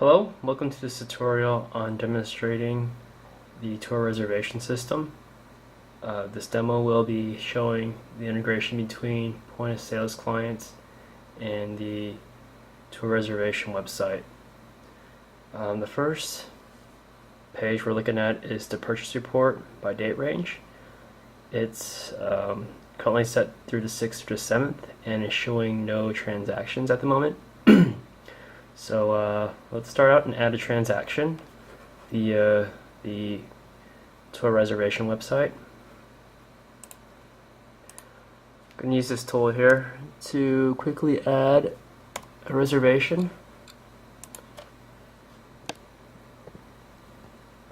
Hello, welcome to this tutorial on demonstrating the tour reservation system. This demo will be showing the integration between point of sales clients and the tour reservation website. The first page we're looking at is the purchase report by date range. It's currently set through the 6th to 7th and is showing no transactions at the moment. So let's start out and add a transaction, the tour reservation website. I'm going to use this tool here to quickly add a reservation.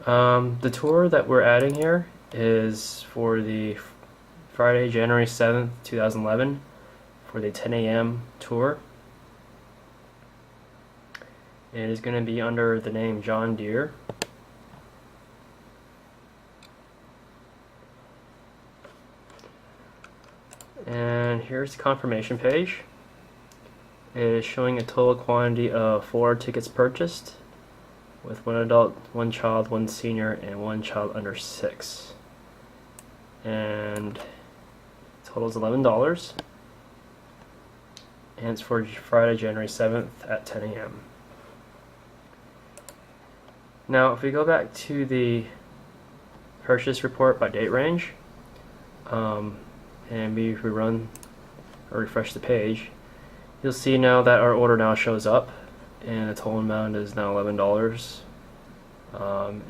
The tour that we're adding here is for the Friday, January 7th, 2011 for the 10 a.m. tour. It is going to be under the name John Deere. And here's the confirmation page. It is showing a total quantity of 4 tickets purchased, with 1 adult, 1 child, 1 senior, and 1 child under 6. And total is $11. And it's for Friday, January 7th at 10 a.m. Now, if we go back to the purchase report by date range, and we run or refresh the page, you'll see now that our order now shows up, and the total amount is now $11,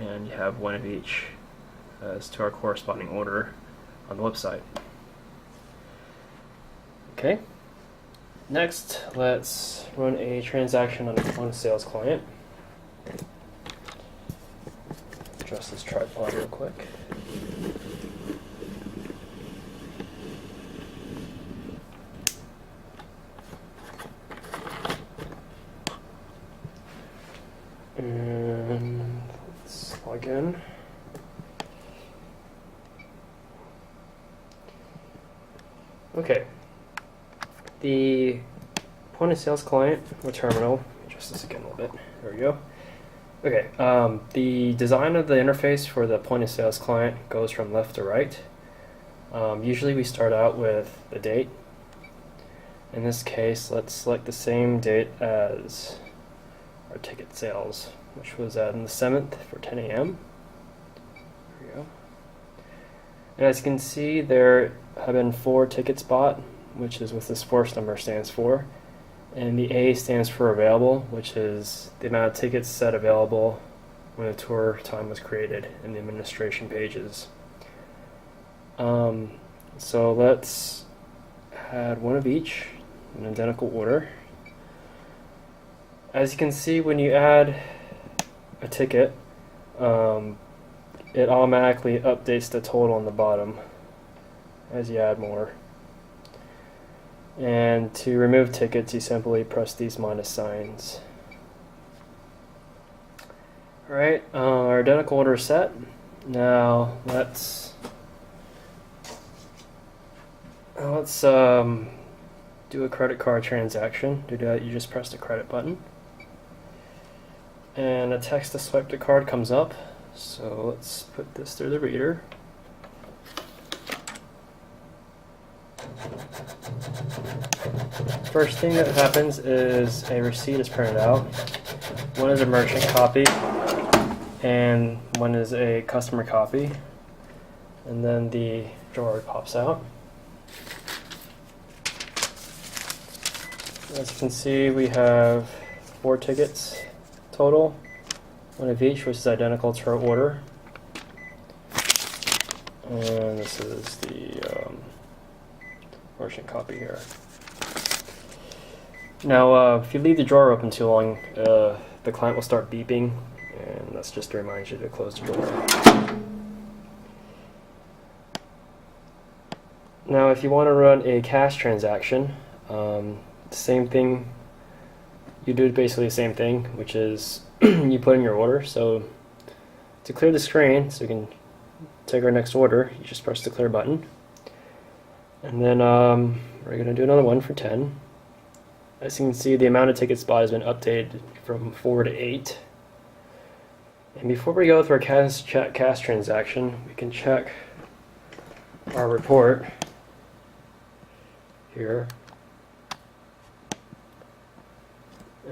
and you have 1 of each as to our corresponding order on the website. Okay. Next, let's run a transaction on a sales client. Adjust this tripod real quick. And let's log in. Okay. The point of sales client or terminal, adjust this again a little bit. There we go. Okay, the design of the interface for the point of sales client goes from left to right. Usually we start out with the date. In this case, let's select the same date as our ticket sales, which was on the 7th for 10 a.m. There we go. And as you can see, there have been 4 tickets bought, which is what this first number stands for. And the A stands for available, which is the amount of tickets set available when the tour time was created in the administration pages. So let's add 1 of each in identical order. As you can see, when you add a ticket, it automatically updates the total on the bottom as you add more. And to remove tickets, you simply press these minus signs. Alright, our identical order is set. Now let's do a credit card transaction. To do that, you just press the credit button, and a text to swipe the card comes up. So let's put this through the reader. First thing that happens is a receipt is printed out. One is a merchant copy and one is a customer copy. And then the drawer pops out. As you can see, we have 4 tickets total, 1 of each, which is identical to our order. And this is the merchant copy here. Now, if you leave the drawer open too long, the client will start beeping, and that's just to remind you to close the drawer. Now, if you want to run a cash transaction, same thing. You do basically the same thing, which is you put in your order. So to clear the screen, so we can take our next order, you just press the clear button. And then we're going to do another one for 10. As you can see, the amount of tickets bought has been updated from 4 to 8. And before we go through our cash transaction, we can check our report here.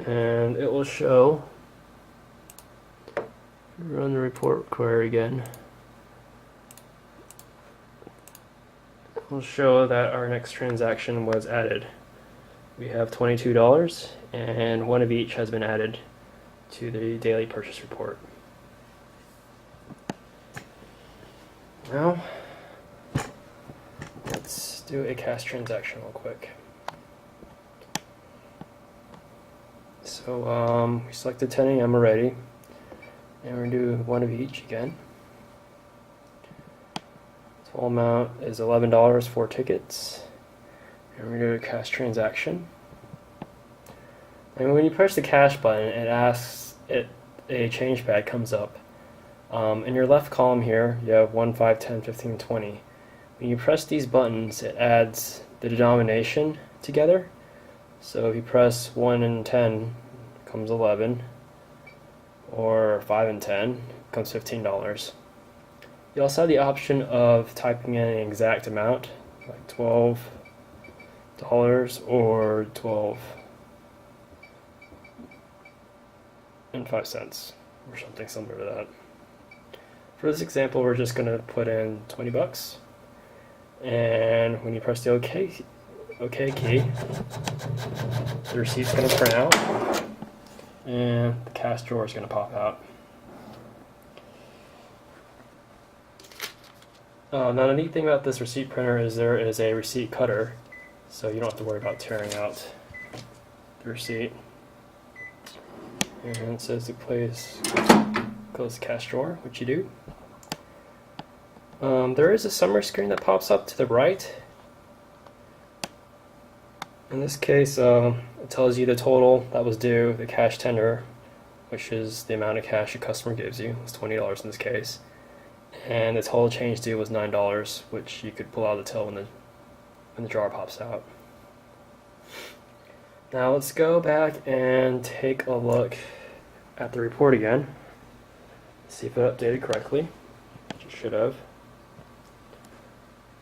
And it will show, run the report query again. It will show that our next transaction was added. We have $22, and one of each has been added to the daily purchase report. Now, let's do a cash transaction real quick. So we selected 10 a.m. already, and we're going to do one of each again. Total amount is $11 for tickets, and we're going to do a cash transaction. And when you press the cash button, it asks a change pad comes up. In your left column here, you have 1, 5, 10, 15, 20. When you press these buttons, it adds the denomination together. So if you press 1 and 10, it comes 11, or 5 and 10, it comes $15. You also have the option of typing in an exact amount, like $12 or 12 and 5 cents, or something similar to that. For this example, we're just going to put in 20 bucks, and when you press the OK key, the receipt's going to print out, and the cash drawer is going to pop out. Now the neat thing about this receipt printer is there is a receipt cutter, so you don't have to worry about tearing out the receipt. And it says to close the cash drawer, which you do. There is a summary screen that pops up to the right. In this case, it tells you the total that was due, the cash tender, which is the amount of cash a customer gives you. It's $20 in this case. And the total change due was $9, which you could pull out of the till when the jar pops out. Now let's go back and take a look at the report again. See if it updated correctly, which it should have.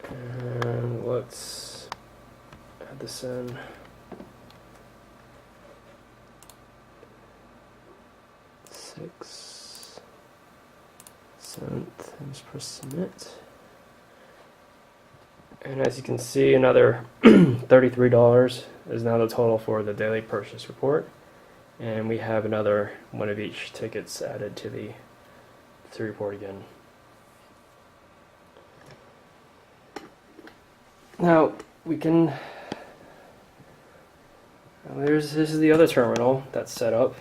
And let's add this in. $6, 7th, and just press submit. And as you can see, another $33 is now the total for the daily purchase report. And we have another one of each tickets added to the report again. Now we can. This is the other terminal that's set up.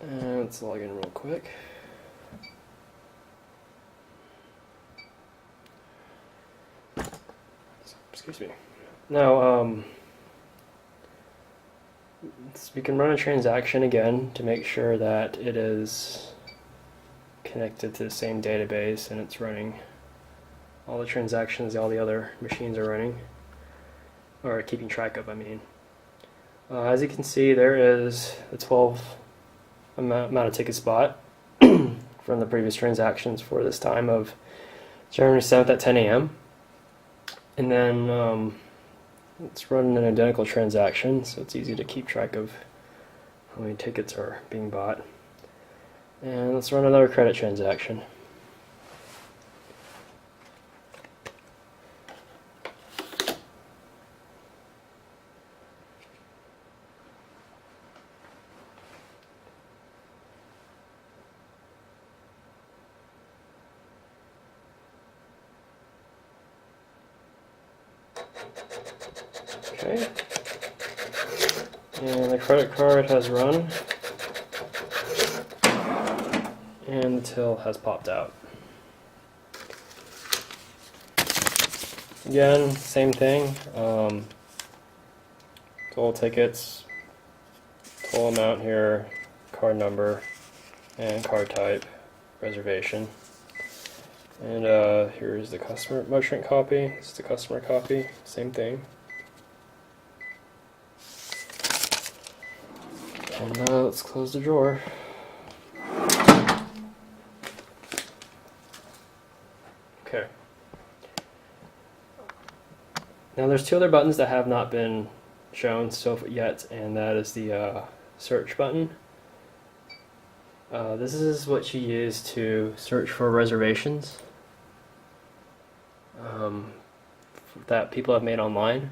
And let's log in real quick. Excuse me. Now, we can run a transaction again to make sure that it is connected to the same database and it's running all the transactions all the other machines are running, or keeping track of, I mean. As you can see, there is the 12 amount of tickets bought from the previous transactions for this time of January 7th at 10 a.m. And then let's run an identical transaction so it's easy to keep track of how many tickets are being bought. And let's run another credit transaction. Okay, and the credit card has run, and the till has popped out. Again, same thing, total tickets, total amount here, card number, and card type, reservation. And here's the customer merchant copy, this is the customer copy, same thing. And let's close the drawer. Okay. Now there's two other buttons that have not been shown so yet, and that is the search button. This is what you use to search for reservations that people have made online.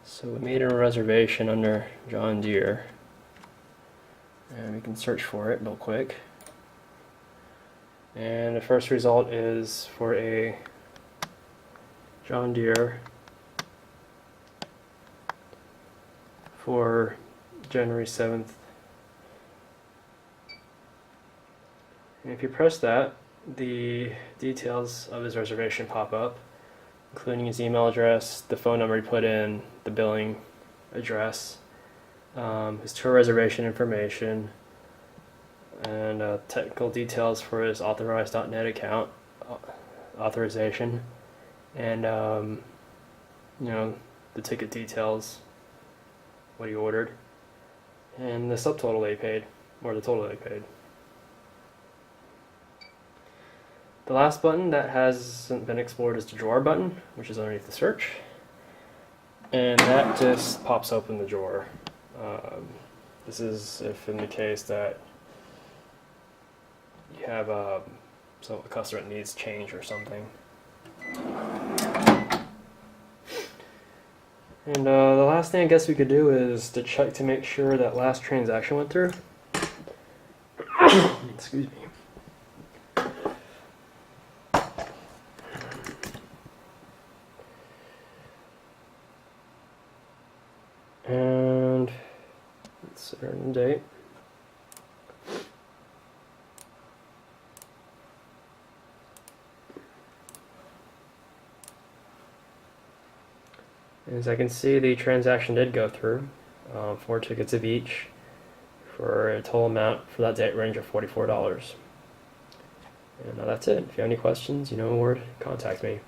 So we made a reservation under John Deere, and we can search for it real quick. And the first result is for a John Deere for January 7th. And if you press that, the details of his reservation pop up, including his email address, the phone number he put in, the billing address, his tour reservation information, and technical details for his authorized.net account authorization, and you know, the ticket details, what he ordered, and the subtotal they paid, or the total they paid. The last button that hasn't been explored is the drawer button, which is underneath the search, and that just pops open the drawer. This is if in the case that you have so a customer that needs change or something. And the last thing I guess we could do is to check to make sure that last transaction went through. Excuse me. And let's set our new date. As I can see, the transaction did go through, 4 tickets of each, for a total amount for that date range of $44. And that's it. If you have any questions, you know where to contact me.